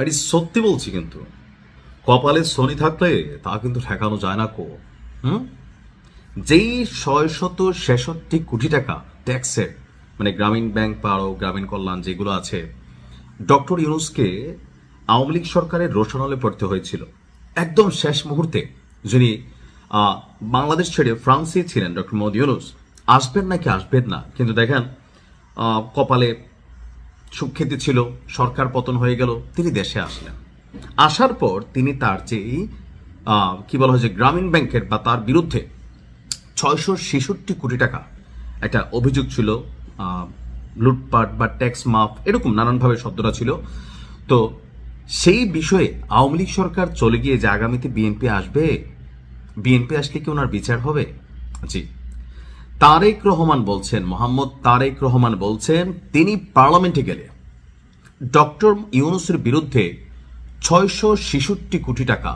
এটি সত্যি বলছি, কিন্তু কপালে শনি থাকলে তা কিন্তু ঠেকানো যায় না কো। হুম যেই 666 কোটি টাকা ট্যাক্সের, মানে গ্রামীণ ব্যাংক বা আরো গ্রামীণ কল্যাণ যেগুলো আছে, ডক্টর ইউনূসকে আওয়ামী লীগ সরকারের রোশনালে পড়তে হয়েছিল একদম শেষ মুহূর্তে। যিনি আহ, বাংলাদেশ ছেড়ে ফ্রান্সে ছিলেন ডক্টর মোহাম্মদ ইউনূস, আসবেন নাকি আসবেন না, কিন্তু দেখেন কপালে সুখ্যাতি ছিল, সরকার পতন হয়ে গেল, তিনি দেশে আসলেন। আসার পর তিনি তার যে কি বলা হয় যে গ্রামীণ ব্যাংকের বা তার বিরুদ্ধে 666 কোটি টাকা একটা অভিযোগ ছিল, লুটপাট বা ট্যাক্স মাফ এরকম নানানভাবে শব্দটা ছিল। তো সেই বিষয়ে আওয়ামী লীগ সরকার চলে গিয়ে যে আগামীতে বিএনপি আসবে, বিএনপি আসলে কি ওনার বিচার হবে? জি, তারেক রহমান বলছেন, মোহাম্মদ তারেক রহমান বলছেন তিনি পার্লামেন্টে গেলে ডক্টর ইউনূসের বিরুদ্ধে 666 কোটি টাকা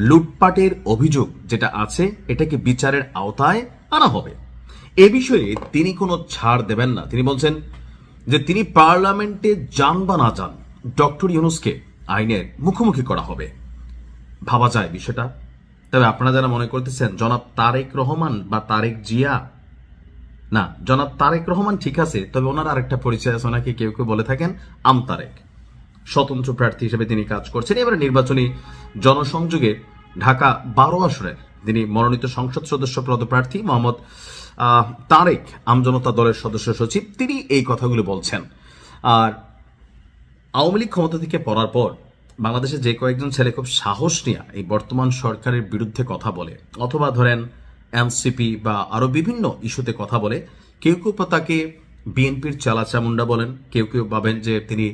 লুটপাটের অভিযোগ যেটা আছে এটাকে বিচারের আওতায় আনা হবে। এ বিষয়ে তিনি কোনো ছাড় দেবেন না। তিনি বলছেন যে তিনি পার্লামেন্টে যান বা না যান, ডক্টর ইউনূসকে আইনের মুখোমুখি করা হবে। ভাবা যায় বিষয়টা? তবে আপনারা যারা মনে করতেছেন জনাব তারেক রহমান বা তারেক জিয়া, না, জনাব তারেক রহমান ঠিক আছে, তবে ওনার আরেকটা পরিচয় আছে, ওনাকে কেউ কেউ বলে থাকেন আমতারেক। স্বতন্ত্র প্রার্থী হিসেবে তিনি কাজ করছেন। এবারে নির্বাচনী জনসংযোগে ঢাকা 12 আসনের তিনি মনোনীত সংসদ সদস্য পদপ্রার্থী মোহাম্মদ তারেক আমজনতা দলের সদস্য সচিব, তিনি এই কথাগুলো বলছেন। আর আওয়ামী লীগ ক্ষমতা থেকে পড়ার পর বাংলাদেশে যে কয়েকজন ছেলে খুব সাহস নিয়ে এই বর্তমান সরকারের বিরুদ্ধে কথা বলে, অথবা ধরেন এনসিপি বা আরো বিভিন্ন ইস্যুতে কথা বলে, কেউ কেউ তাকে বিএনপির চালাচামুন্ডা বলেন, কেউ কেউ ভাবেন যে তিনি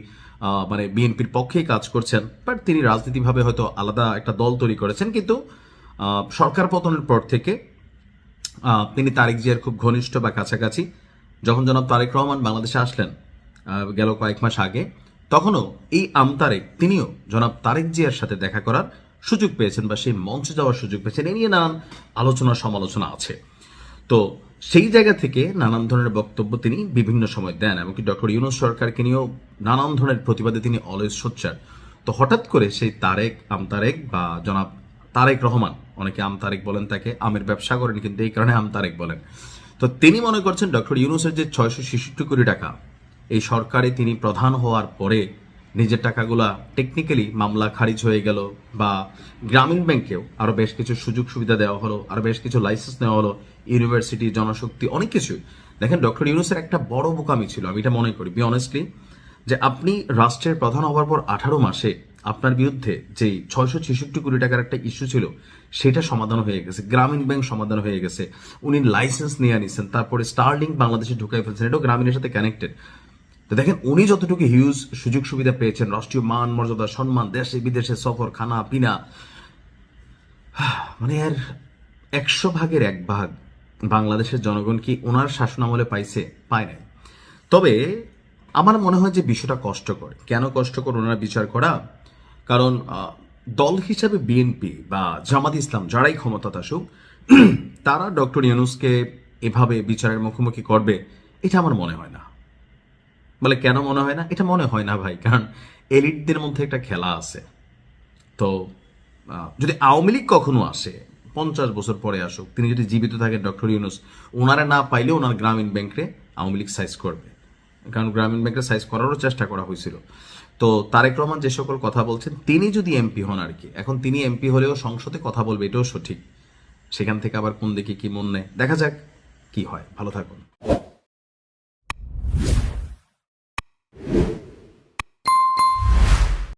মানে বিএনপির পক্ষেই কাজ করছেন, বাট তিনি রাজনীতিভাবে হয়তো আলাদা একটা দল তৈরি করেছেন। কিন্তু সরকার পতনের পর থেকে তিনি তারেক জিয়ার খুব ঘনিষ্ঠ বা কাছাকাছি। যখন জনাব তারেক রহমান বাংলাদেশে আসলেন গেল কয়েক মাস আগে, তখনও এই আমতারেক তিনিও জনাব তারেক জিয়ার সাথে দেখা করার সুযোগ পেয়েছেন বা সেই মঞ্চে যাওয়ার সুযোগ পেয়েছেন। এ নিয়ে নানান আলোচনা সমালোচনা আছে। তো সেই জায়গা থেকে নানান ধরনের বক্তব্য তিনি বিভিন্ন সময় দেন, এমনকি ডক্টর ইউনূস সরকারকে নিয়েও নানান ধরনের প্রতিবাদে তিনি অলওয়েজ সোচ্চার। তো হঠাৎ করে সেই তারেক আমতারেক বা জনাব তারেক রহমান, অনেকে আমতারেক বলেন, তাকে আমের ব্যবসা করেন কিন্তু এই কারণে আমতারেক বলেন, তো তিনি মনে করছেন ডক্টর ইউনূসের যে 666 কোটি টাকা, এই সরকারে তিনি প্রধান হওয়ার পরে নিজের টাকাগুলা টেকনিক্যালি মামলা খারিজ হয়ে গেল, বা গ্রামীণ ব্যাংকেও আরো বেশ কিছু সুযোগ সুবিধা দেওয়া হলো, আরো বেশ কিছু লাইসেন্স নেওয়া হলো, ইউনিভার্সিটি, জনশক্তি, অনেক কিছু। দেখেন ডক্টর ইউনূসের একটা বড় বোকামি ছিল, আমি এটা মনে করি বি অনেস্টলি, যে আপনি রাষ্ট্রের প্রধান হওয়ার পর 18 মাসে আপনার বিরুদ্ধে যে 666 কোটি টাকার একটা ইস্যু ছিল সেটা সমাধান হয়ে গেছে, গ্রামীণ ব্যাংক সমাধান হয়ে গেছে, উনি লাইসেন্স নিয়ে নিছেন, তারপরে স্টারলিংক বাংলাদেশে ঢুকাই ফেলছেন, এটাও গ্রামীণের সাথে কানেক্টেড। তো দেখেন উনি যতটুকু হিউজ সুযোগ সুবিধা পেয়েছেন, রাষ্ট্রীয় মান মর্যাদা সম্মান, দেশে বিদেশে সফর, খানা পিনা, মানে আর 100 ভাগের 1 ভাগ বাংলাদেশের জনগণ কি ওনার শাসনামলে পাইছে? পায় নাই। তবে আমার মনে হয় যে বিষয়টা কষ্টকর। কেন কষ্টকর ওনারা বিচার করা? কারণ দল হিসাবে বিএনপি বা জামাত ইসলাম যারাই ক্ষমতাতে আসুক, তারা ডক্টর ইউনূসকে এভাবে বিচারের মুখোমুখি করবে এটা আমার মনে হয় না। বলে কেন মনে হয় না? এটা মনে হয় না ভাই, কারণ এলিটদের মধ্যে একটা খেলা আছে। তো যদি আওয়ামী লীগ কখনো আসে, 50 বছর পরে আসুক, তিনি যদি জীবিত থাকেন ডক্টর ইউনূস, ওনারা না পাইলে ওনার গ্রামীণ ব্যাংকে আওয়ামী লীগ সাইজ করবে, কারণ গ্রামীণ ব্যাংকে সাইজ করারও চেষ্টা করা হয়েছিল। তো তারেক রহমান যে সকল কথা বলছেন, তিনি যদি এমপি হন আর কি, এখন তিনি এমপি হলেও সংসদে কথা বলবে, এটাও সঠিক। সেখান থেকে আবার কোন দিকে কি মন নেয় দেখা যাক কি হয়। ভালো থাকুন।